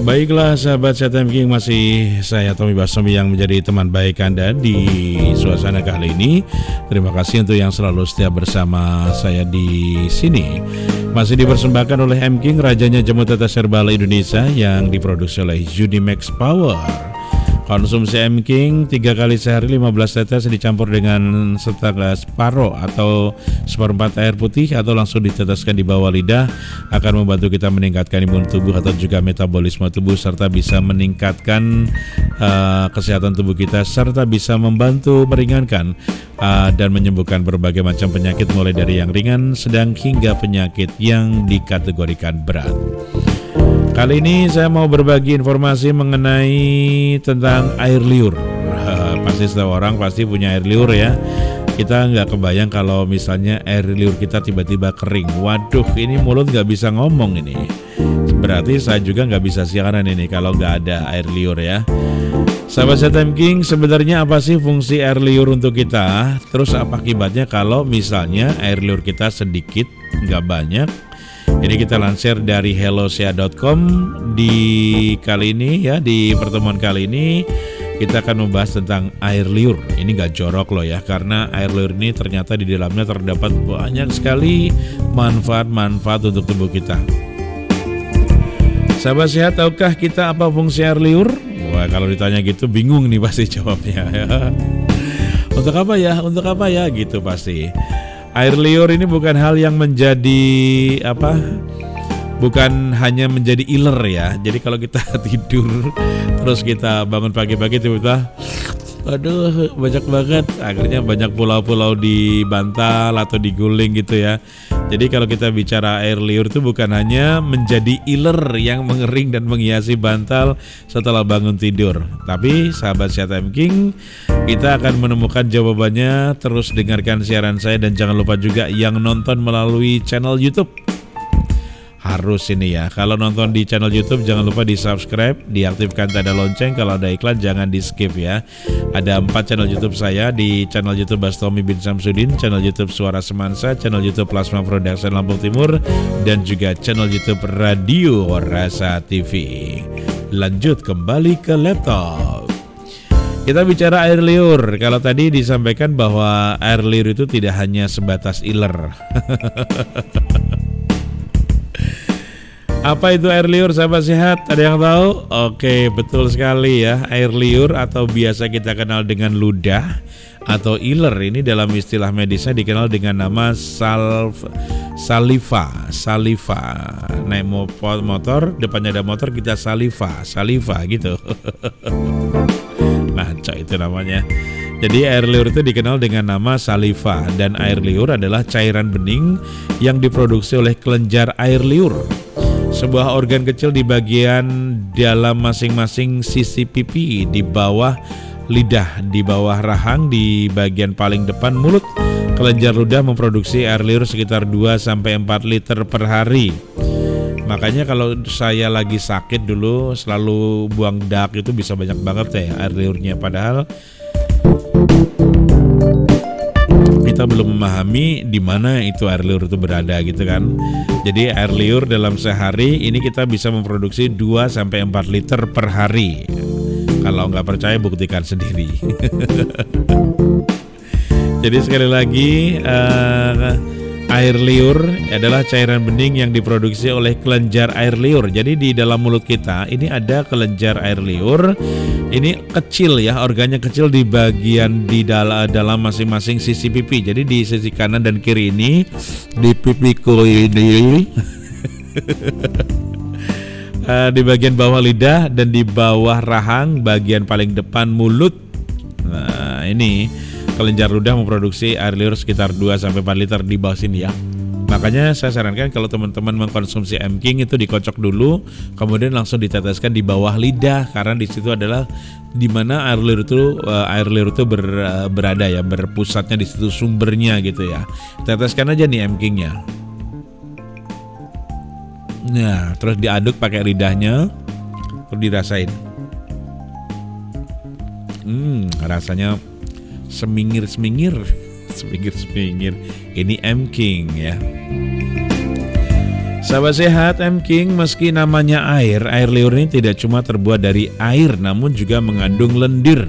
Baiklah sahabat Setem King, masih saya Tommy Basomi yang menjadi teman baik Anda di suasana kali ini. Terima kasih untuk yang selalu setia bersama saya di sini. Masih dipersembahkan oleh M King, rajanya jamu tetes herbal Indonesia yang diproduksi oleh Unimax Power. Konsumsi M King 3 kali sehari 15 tetes dicampur dengan setengah separuh atau seperempat air putih atau langsung diteteskan di bawah lidah akan membantu kita meningkatkan imun tubuh atau juga metabolisme tubuh serta bisa meningkatkan kesehatan tubuh kita serta bisa membantu meringankan dan menyembuhkan berbagai macam penyakit mulai dari yang ringan, sedang hingga penyakit yang dikategorikan berat. Kali ini saya mau berbagi informasi mengenai tentang air liur. Pasti setiap orang pasti punya air liur ya. Kita nggak kebayang kalau misalnya air liur kita tiba-tiba kering. Waduh, ini mulut nggak bisa ngomong ini. Berarti saya juga nggak bisa siaran ini kalau nggak ada air liur ya. Sahabat Setem King, sebenarnya apa sih fungsi air liur untuk kita? Terus apa akibatnya kalau misalnya air liur kita sedikit, nggak banyak? Ini kita lansir dari hellosea.com. Di kali ini ya, di pertemuan kali ini kita akan membahas tentang air liur. Ini gak jorok loh ya, karena air liur ini ternyata di dalamnya terdapat banyak sekali manfaat-manfaat untuk tubuh kita. Sahabat sehat, tahukah kita apa fungsi air liur? Wah, kalau ditanya gitu bingung nih pasti jawabnya ya. Untuk apa ya? Untuk apa ya? Gitu pasti. Air liur ini bukan hal yang menjadi bukan hanya menjadi iler ya. Jadi kalau kita tidur terus kita bangun pagi-pagi tiba-tiba aduh banyak banget, akhirnya banyak pulau-pulau di bantal atau diguling gitu ya. Jadi kalau kita bicara air liur itu bukan hanya menjadi iler yang mengering dan menghiasi bantal setelah bangun tidur. Tapi sahabat Setem King, kita akan menemukan jawabannya. Terus dengarkan siaran saya dan jangan lupa juga yang nonton melalui channel YouTube. Harus ini ya, kalau nonton di channel YouTube jangan lupa di subscribe, diaktifkan tanda lonceng, kalau ada iklan jangan di skip ya. Ada 4 channel YouTube saya, di channel YouTube Bastomi bin Samsudin, channel YouTube Suara Semansa, channel YouTube Plasma Production Lampung Timur, dan juga channel YouTube Radio Rasa TV. Lanjut kembali ke laptop. Kita bicara air liur. Kalau tadi disampaikan bahwa air liur itu tidak hanya sebatas iler. Apa itu air liur sahabat sehat? Ada yang tahu? Oke, betul sekali ya. Air liur atau biasa kita kenal dengan ludah atau iler ini dalam istilah medisnya dikenal dengan nama saliva. Naik motor, depannya ada motor, kita saliva gitu. Nah, itu namanya. Jadi air liur itu dikenal dengan nama saliva, dan air liur adalah cairan bening yang diproduksi oleh kelenjar air liur. Sebuah organ kecil di bagian dalam masing-masing sisi pipi, di bawah lidah, di bawah rahang, di bagian paling depan mulut. Kelenjar ludah memproduksi air liur sekitar 2-4 liter per hari. Makanya kalau saya lagi sakit dulu selalu buang dak itu bisa banyak banget ya air liurnya. Padahal kita belum memahami di mana itu air liur itu berada gitu kan. Jadi air liur dalam sehari ini kita bisa memproduksi 2-4 liter per hari. Kalau nggak percaya buktikan sendiri. Jadi sekali lagi air liur adalah cairan bening yang diproduksi oleh kelenjar air liur. Jadi di dalam mulut kita ini ada kelenjar air liur. Ini kecil ya, organnya kecil di bagian di dalam masing-masing sisi pipi. Jadi di sisi kanan dan kiri ini, di pipiku ini di bagian bawah lidah dan di bawah rahang, bagian paling depan mulut. Nah, ini kelenjar ludah memproduksi air liur sekitar 2-4 liter di bawah sini ya. Makanya saya sarankan kalau teman-teman mengkonsumsi M King itu dikocok dulu, kemudian langsung diteteskan di bawah lidah, karena di situ adalah di mana air liur itu berada ya, berpusatnya di situ sumbernya gitu ya. Teteskan aja nih M King-nya. Nah, terus diaduk pakai lidahnya, terus dirasain. Rasanya semingir-semingir. Ini M King ya. Sahabat sehat, M King, meski namanya air liur ini tidak cuma terbuat dari air namun juga mengandung lendir.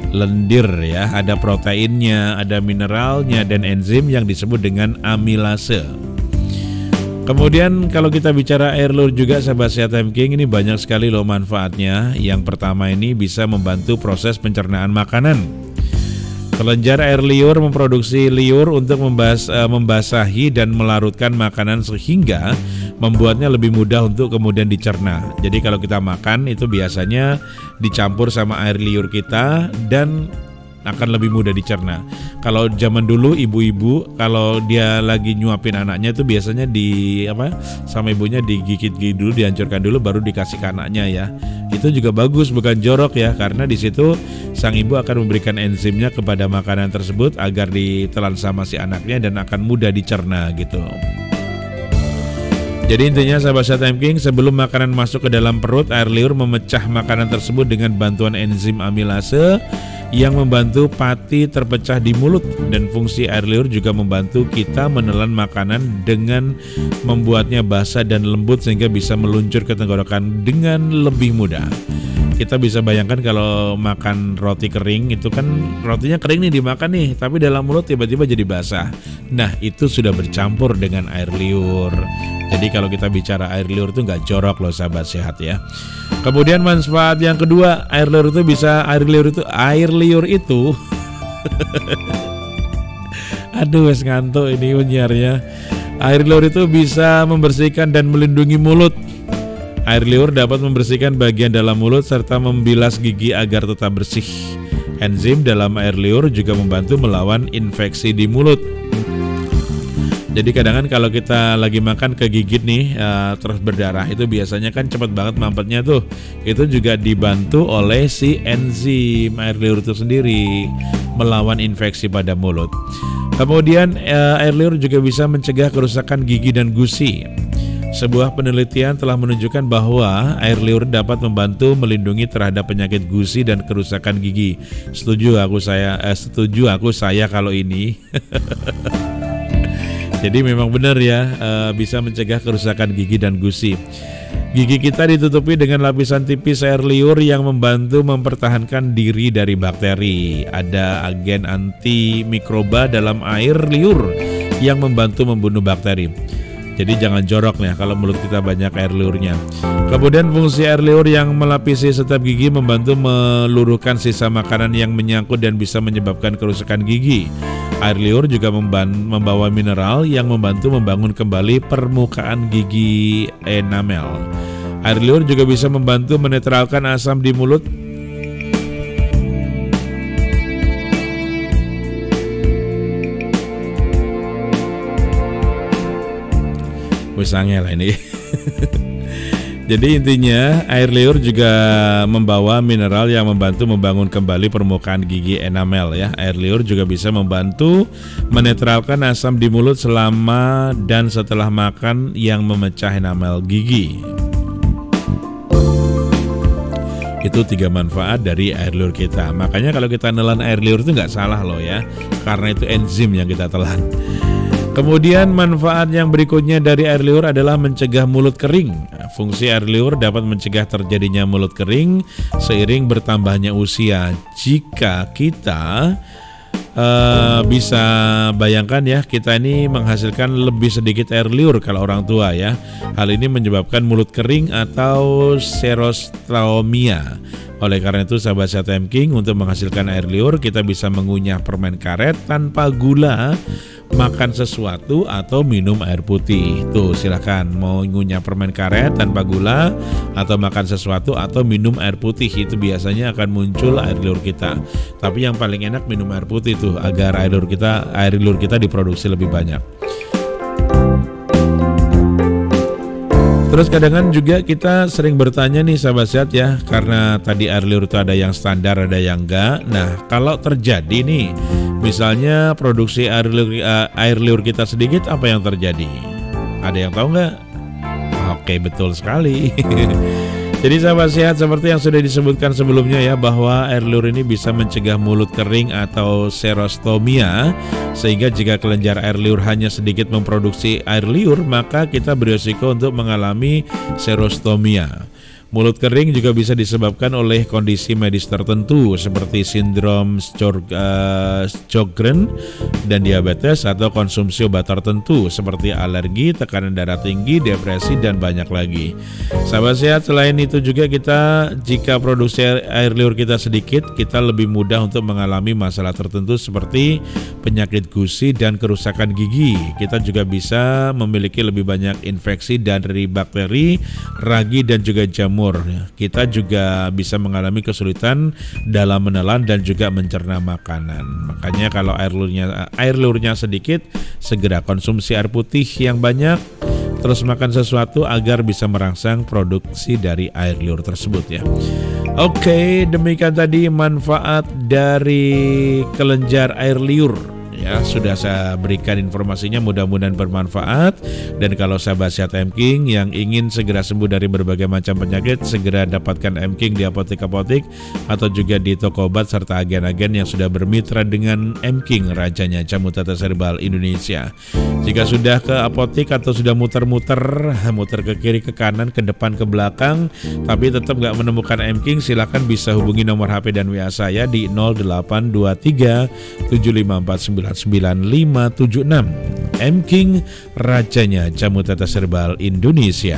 Lendir ya, ada proteinnya, ada mineralnya dan enzim yang disebut dengan amilase. Kemudian kalau kita bicara air liur juga sahabat sehat M King, ini banyak sekali loh manfaatnya. Yang pertama ini bisa membantu proses pencernaan makanan. Kelenjar air liur memproduksi liur untuk membasahi dan melarutkan makanan sehingga membuatnya lebih mudah untuk kemudian dicerna. Jadi kalau kita makan itu biasanya dicampur sama air liur kita dan akan lebih mudah dicerna. Kalau zaman dulu ibu-ibu kalau dia lagi nyuapin anaknya itu biasanya sama ibunya digigit dulu, dihancurkan dulu baru dikasih ke anaknya ya. Itu juga bagus, bukan jorok ya, karena di situ sang ibu akan memberikan enzimnya kepada makanan tersebut agar ditelan sama si anaknya dan akan mudah dicerna gitu. Jadi intinya sahabat sehat M King, sebelum makanan masuk ke dalam perut, air liur memecah makanan tersebut dengan bantuan enzim amilase yang membantu pati terpecah di mulut, dan fungsi air liur juga membantu kita menelan makanan dengan membuatnya basah dan lembut sehingga bisa meluncur ke tenggorokan dengan lebih mudah. Kita bisa bayangkan kalau makan roti kering itu kan rotinya kering nih dimakan nih, tapi dalam mulut tiba-tiba jadi basah. Nah itu sudah bercampur dengan air liur. Jadi kalau kita bicara air liur itu nggak jorok loh sahabat sehat ya. Kemudian manfaat yang kedua, air liur itu aduh wes ngantuk ini unyiarnya. Air liur itu bisa membersihkan dan melindungi mulut. Air liur dapat membersihkan bagian dalam mulut serta membilas gigi agar tetap bersih. Enzim dalam air liur juga membantu melawan infeksi di mulut. Jadi kadang-kadang kalau kita lagi makan kegigit nih terus berdarah, itu biasanya kan cepat banget mampetnya tuh. Itu juga dibantu oleh si enzim air liur itu sendiri melawan infeksi pada mulut. Kemudian air liur juga bisa mencegah kerusakan gigi dan gusi. Sebuah penelitian telah menunjukkan bahwa air liur dapat membantu melindungi terhadap penyakit gusi dan kerusakan gigi. Setuju aku saya kalau ini. Jadi memang benar ya, bisa mencegah kerusakan gigi dan gusi. Gigi kita ditutupi dengan lapisan tipis air liur yang membantu mempertahankan diri dari bakteri. Ada agen antimikroba dalam air liur yang membantu membunuh bakteri. Jadi jangan jorok nih kalau mulut kita banyak air liurnya. Kemudian fungsi air liur yang melapisi setiap gigi membantu meluruhkan sisa makanan yang menyangkut dan bisa menyebabkan kerusakan gigi. Air liur juga membawa mineral yang membantu membangun kembali permukaan gigi enamel. Air liur juga bisa membantu menetralkan asam di mulut. Wisangnya lah ini. Jadi intinya air liur juga membawa mineral yang membantu membangun kembali permukaan gigi enamel ya. Air liur juga bisa membantu menetralkan asam di mulut selama dan setelah makan yang memecah enamel gigi. Itu 3 manfaat dari air liur kita. Makanya kalau kita nelan air liur itu nggak salah loh ya, karena itu enzim yang kita telan. Kemudian manfaat yang berikutnya dari air liur adalah mencegah mulut kering. Fungsi air liur dapat mencegah terjadinya mulut kering seiring bertambahnya usia. Jika kita bisa bayangkan ya, kita ini menghasilkan lebih sedikit air liur kalau orang tua ya. Hal ini menyebabkan mulut kering atau xerostomia. Oleh karena itu sahabat sehat M King, untuk menghasilkan air liur kita bisa mengunyah permen karet tanpa gula, makan sesuatu atau minum air putih. Tuh silakan mau ngunyah permen karet tanpa gula atau makan sesuatu atau minum air putih, itu biasanya akan muncul air liur kita. Tapi yang paling enak minum air putih tuh agar air liur kita diproduksi lebih banyak. Terus kadang-kadang juga kita sering bertanya nih sahabat sehat ya, karena tadi air liur itu ada yang standar ada yang enggak. Nah kalau terjadi nih misalnya produksi air liur kita sedikit, apa yang terjadi? Ada yang tahu nggak? Oke, betul sekali. Jadi sahabat sehat, seperti yang sudah disebutkan sebelumnya ya, bahwa air liur ini bisa mencegah mulut kering atau serostomia, sehingga jika kelenjar air liur hanya sedikit memproduksi air liur, maka kita berisiko untuk mengalami serostomia. Mulut kering juga bisa disebabkan oleh kondisi medis tertentu seperti sindrom Sjögren dan diabetes, atau konsumsi obat tertentu seperti alergi, tekanan darah tinggi, depresi, dan banyak lagi. Sahabat sehat, selain itu juga kita, jika produksi air liur kita sedikit, kita lebih mudah untuk mengalami masalah tertentu seperti penyakit gusi dan kerusakan gigi. Kita juga bisa memiliki lebih banyak infeksi dari bakteri, ragi, dan juga jamur. Kita juga bisa mengalami kesulitan dalam menelan dan juga mencerna makanan. Makanya kalau air liurnya sedikit, segera konsumsi air putih yang banyak, terus makan sesuatu agar bisa merangsang produksi dari air liur tersebut ya. Oke, demikian tadi manfaat dari kelenjar air liur. Ya, sudah saya berikan informasinya, mudah-mudahan bermanfaat. Dan kalau sahabat sehat M-King yang ingin segera sembuh dari berbagai macam penyakit, segera dapatkan M-King di apotek-apotek atau juga di toko obat serta agen-agen yang sudah bermitra dengan M-King, rajanya jamu tetes herbal Indonesia. Jika sudah ke apotek atau sudah muter ke kiri, ke kanan, ke depan, ke belakang, tapi tetap nggak menemukan M-King, silakan bisa hubungi nomor HP dan WA saya di 0823 7549 9576. M-King, rajanya jamu tetes herbal Indonesia.